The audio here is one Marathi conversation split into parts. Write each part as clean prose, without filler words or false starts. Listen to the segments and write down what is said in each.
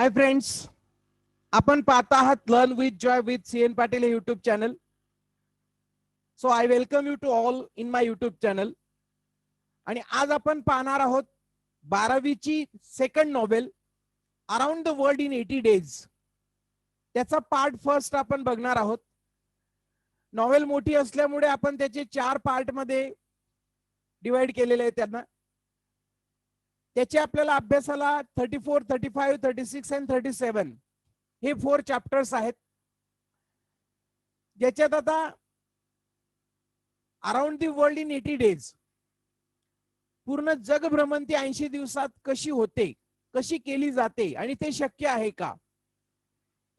हाय फ्रेंड्स, आपण पाहत आहात learn with joy with CN Patil हे YouTube channel. So I welcome you to all in my YouTube channel. आणि आज आपण पाहणार आहोत 12वीची second novel around the world in 80 days. त्याचा पार्ट फर्स्ट आपण बघणार आहोत. नॉवेल मोठी असल्यामुळे आपण त्याचे 4 पार्ट मध्ये डिवाइड केलेले आहे. त्यांना त्याचे आपल्याला अभ्यासाला 34, 35, 36 अँड 37 हे 4 चॅप्टर्स आहेत. ज्याच्यात आता around the world in 80 days, पूर्ण जग भ्रमंती 80 दिवसात कशी होते, कशी केली जाते आणि ते शक्य आहे का,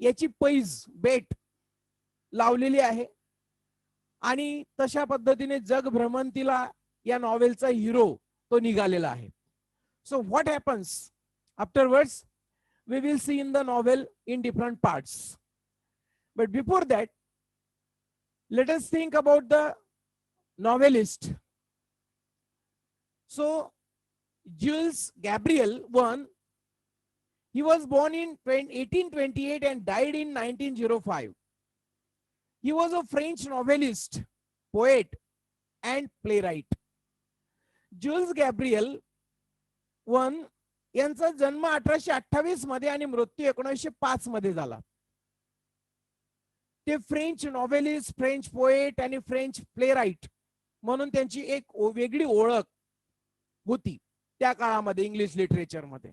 याची पैज बेट लावलेली आहे. आणि तशा पद्धतीने जग भ्रमंतीला या नॉवेलचा हिरो तो निघालेला आहे. So what happens afterwards we will see in the novel in different parts. But before that, let us think about the novelist. So Jules Gabriel one, he was born in 1828 and died in 1905. He was a French novelist, poet and playwright. Jules Gabriel one यांचा जन्म 1828 मध्ये आणि मृत्यू 1905 मध्ये झाला. ते फ्रेंच नॉवेलिस्ट, फ्रेंच पोएट आणि फ्रेंच प्लेराइट म्हणून त्यांची एक वेगळी ओळख होती त्या काळामध्ये इंग्लिश लिटरेचर मध्ये.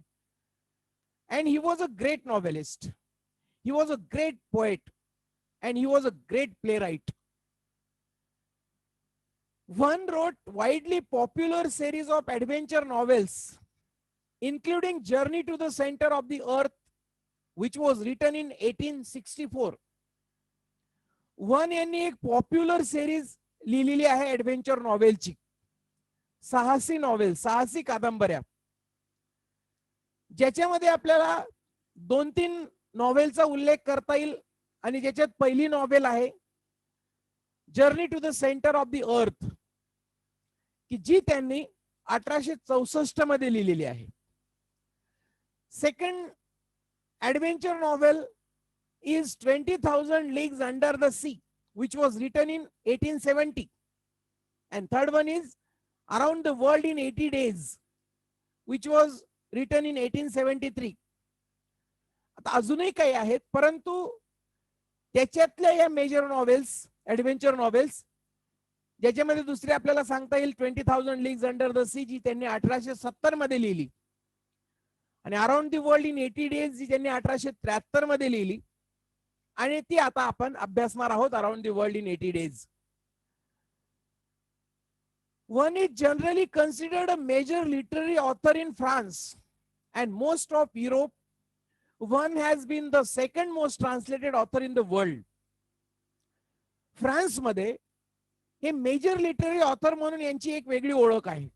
And he was a great novelist, he was a great poet and he was a great playwright. One wrote widely popular series of adventure novels, including Journey to the Center of the Earth, which was written in 1864. One यांनी एक पॉप्युलर सिरीज लिहिलेली आहे ऍडव्हेंचर नॉवेलची, साहसी नॉवेल, साहसी कादंबऱ्या, ज्याच्यामध्ये आपल्याला 2-3 नॉवेलचा उल्लेख करता येईल. आणि ज्याच्यात पहिली नॉवेल आहे journey to the centre of the earth, की जी त्यांनी 1864 मध्ये लिहिलेली आहे. Second adventure novel is 20,000 Leagues Under the Sea, which was written in 1870. And third one is Around the World in 80 Days, which was written in 1873. आता अजूनही काही आहेत, परंतु त्याच्यातल्या या मेजर नॉवेल्स, ऍडव्हेंचर नॉवेल्स, ज्याच्यामध्ये दुसरी आपल्याला सांगता येईल 20,000 Leagues Under the Sea, जी त्यांनी 1870 मध्ये लिहिली. आणि around the world in 80 days जी त्यांनी 1873 मध्ये लिहिली. आणि ती आता आपण अभ्यासणार आहोत, around the world in 80 days. Verne is generally considered a major literary author in France and most of Europe. Verne has been the second most translated author in the world. France मध्ये हे मेजर लिटररी ऑथर म्हणून यांची एक वेगळी ओळख आहे,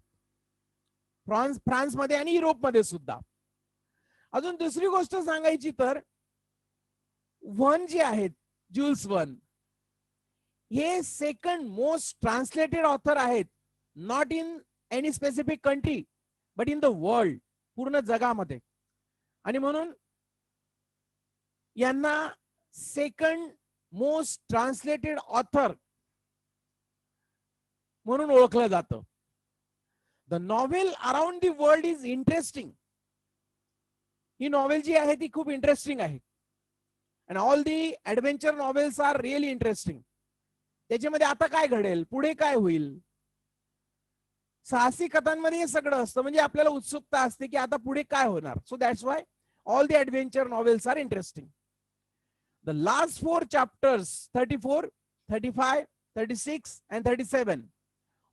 फ्रान्स मध्ये आणि युरोप मध्ये सुद्धा. अजून दुसरी गोष्ट सांगायची तर वन जे आहेत, ज्युल्स वन, हे सेकंड मोस्ट ट्रान्सलेटेड ऑथर आहेत, not in any specific country but in the world, पूर्ण जगामध्ये. आणि म्हणून यांना सेकंड मोस्ट ट्रान्सलेटेड ऑथर म्हणून ओळखलं जातं. The novel around the world is interesting. ही नॉवेल जी आहे ती खूप इंटरेस्टिंग आहे. And all the adventure novels are really interesting. त्याच्यामध्ये आता काय घडेल, पुढे काय होईल, साहसी कथांमध्ये हे सगळं असतं. म्हणजे आपल्याला उत्सुकता असते की आता पुढे काय होणार. So that's why all the adventure novels are interesting. The last 4 chapters 34, 35, 36 and 37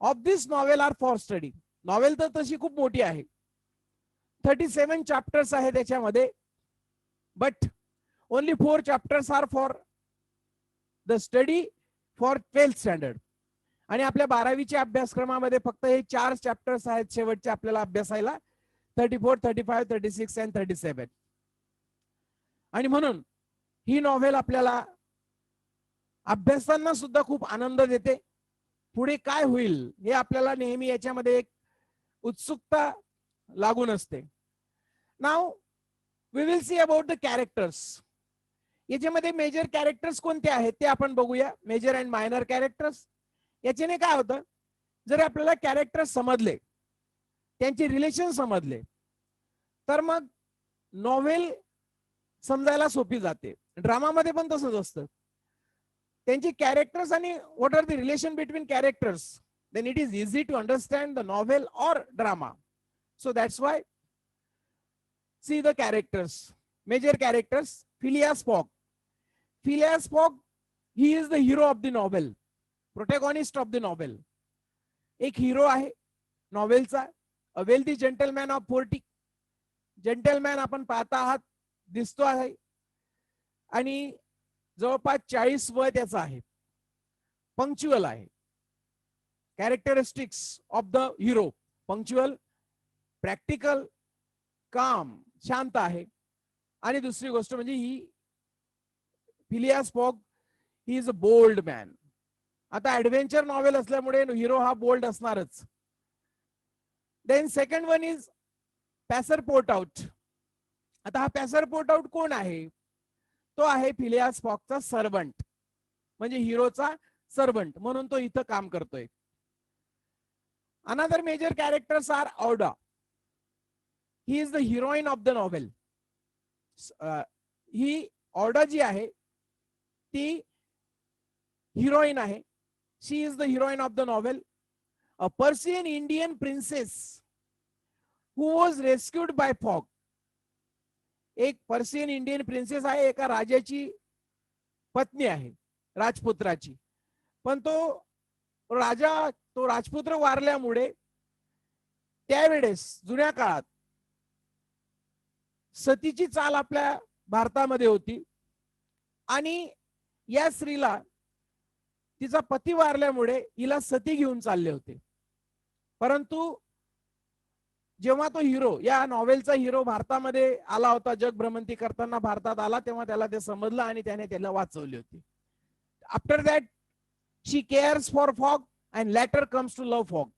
of this novel are for study. Novel तर तशी खूप मोठी आहे, 37 चॅप्टर्स आहे त्याच्यामध्ये, but only 4 chapters are for the study for 12th standard. आणि आपल्या 12वीच्या अभ्यासक्रमामध्ये फक्त हे 4 चॅप्टर्स आहेत शेवटचे आपल्याला अभ्यासायला, 34, 35, 36 अँड 37. आणि म्हणून ही नॉवेल आपल्याला अभ्यासांना सुद्धा खूप आनंद देते. पुढे काय होईल हे आपल्याला नेहमी याच्यामध्ये एक उत्सुकता लागून असते. Now we will see about the characters. याच्यामध्ये मेजर कॅरेक्टर्स कोणते आहेत ते आपण बघूया. Major and minor characters. याच्याने काय होतं, जर आपल्याला कॅरेक्टर्स समजले, त्यांचे रिलेशन समजले, तर मग नॉव्हेल समजायला सोपी जाते. ड्रामामध्ये पण तसंच असतं. त्यांची कॅरेक्टर्स आणि what are the relation between characters, then it is easy to understand the novel or drama. So that's why, see the characters. Major characters. Phileas Fogg. Phileas Fogg, he is the hero of the novel, protagonist of the novel. एक हिरो आहे नॉवेलचा. A wealthy gentleman of 40. Gentleman आपण पाहता आहात, दिसतो आहे, आणि जवळपास 40 वय त्याचं आहे. पंक्च्युअल आहे. Characteristics of the hero: punctual, practical, calm, शांत आहे. आणि दुसरी गोष्ट म्हणजे ही Phileas Fogg, he is a bold man. आता ऍडव्हेंचर नॉवेल असल्यामुळे हिरो हा बोल्ड असणारच. Then second one is Passepartout. आता हा पॅसर पोर्ट आउट कोण आहे? तो आहे फिलियास फॉगचा सर्वंट, म्हणजे हिरोचा सर्वंट म्हणून तो इथं काम करतोय. Another major characters are Aouda. He is the heroine of the novel. ही ऑडा जी आहे ती हिरोईन आहे. She is the heroine of the novel. A Persian Indian princess who was rescued by Fogg. एक पर्शियन इंडियन प्रिन्सेस आहे, एका राजाची पत्नी आहे, राजपुत्राची. पण तो राजपुत्र वारल्यामुळे त्यावेळेस जुन्या काळात सतीची चाल आपल्या भारतामध्ये होती, आणि या स्त्रीला तिचा पती वारल्यामुळे हिला सती घेऊन चालले होते. परंतु जेव्हा तो हिरो, या नॉवेलचा हिरो भारतामध्ये आला होता, जग भ्रमंती करताना भारतात आला, तेव्हा त्याला ते समजलं आणि त्याने त्याला वाचवली होती. After that she cares for Fogg and later comes to love Fogg.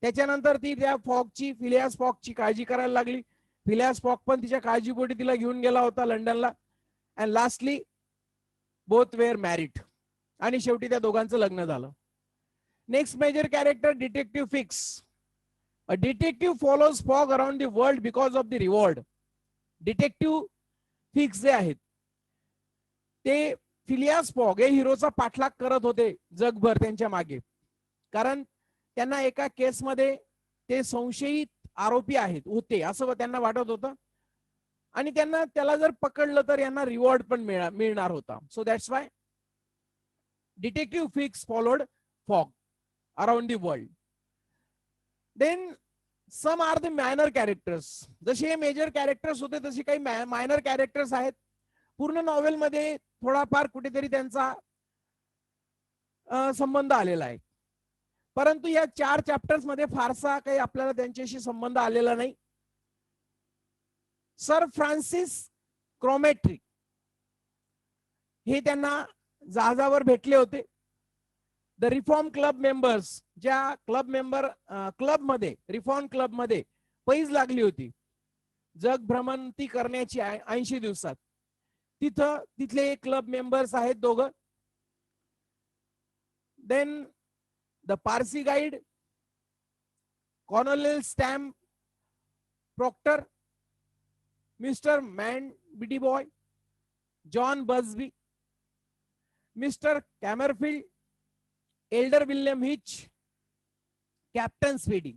त्याच्यानंतर ती त्या फॉगची, फिलियास फॉगची काळजी करायला लागली. फिलियास फॉग पण तिच्या काळजीपोटी तिला घेऊन गेला होता लंडनला. And lastly both were married. आणि शेवटी त्या दोघांचं लग्न झालं. Next major character detective Fix. A detective follows Fogg around the world because of the reward. Detective fix जे आहेत ते फिलियास फॉग हे हिरोचा पाठलाग करत होते जगभर त्यांच्या मागे, कारण त्यांना एका केसमध्ये ते संशयित आरोपी आहेत होते असं त्यांना वाटत होतं, आणि त्यांना त्याला जर पकडलं तर यांना रिवॉर्ड पण मिळणार होता. So that's why detective Fix followed Fogg around the world. Then some are the minor characters. जसे हे मेजर कॅरेक्टर्स होते तसे काही मायनर कॅरेक्टर्स आहेत. पूर्ण नॉवेल मध्ये थोडाफार कुठेतरी त्यांचा संबंध आलेला आहे, परंतु या 4 चॅप्टर्स मध्ये फारसा काही आपल्याला त्यांच्याशी संबंध आलेला नाही. सर फ्रान्सिस क्रोमॅट्री हे त्यांना जहाजावर भेटले होते. द रिफॉर्म क्लब मेंबर्स, ज्या क्लबमध्ये रिफॉर्म क्लबमध्ये पैज लागली होती जग भ्रमंती करण्याची 80 दिवसात, तिथले एक क्लब मेंबर्स आहेत दोघं. Then the Parsi guide, Cornelial Stamp Proctor, mister Man Biddy Boy, John Busby, mister Camerfield, elder William Hitch, captain Speedy,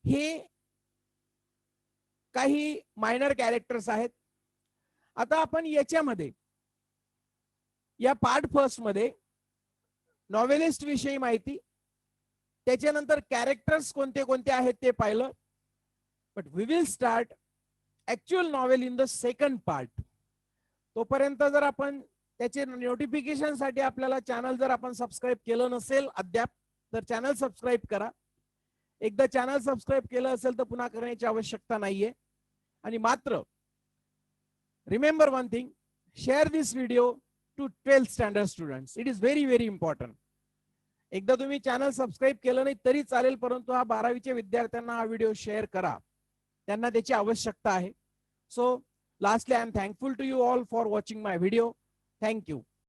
हे काही मायनर कॅरेक्टर्स आहेत. आता आपण याच्यामध्ये या पार्ट फर्स्ट मध्ये नॉवेलिस्ट विषयी माहिती, त्याच्यानंतर कॅरेक्टर्स कोणते कोणते आहेत ते पाहिलं. But we will start actual novel in the second part. तोपर्यंत जर आपण त्याचे नोटिफिकेशन साठी आपल्याला चॅनल जर आपण सबस्क्राईब केलं नसेल अद्याप, तर चॅनल सबस्क्राईब करा. एकदा चॅनल सबस्क्राईब केलं असेल तर पुन्हा करण्याची आवश्यकता नाहीये. आणि मात्र remember one thing, share this video to 12th standard students. It is very very important. एकदा तुम्ही चॅनल सबस्क्राईब केलं नाही तरी चालेल, परंतु हा 12वीच्या विद्यार्थ्यांना हा व्हिडिओ शेअर करा, त्यांना त्याची आवश्यकता आहे. So Lastly, I am thankful to you all for watching my video. Thank you.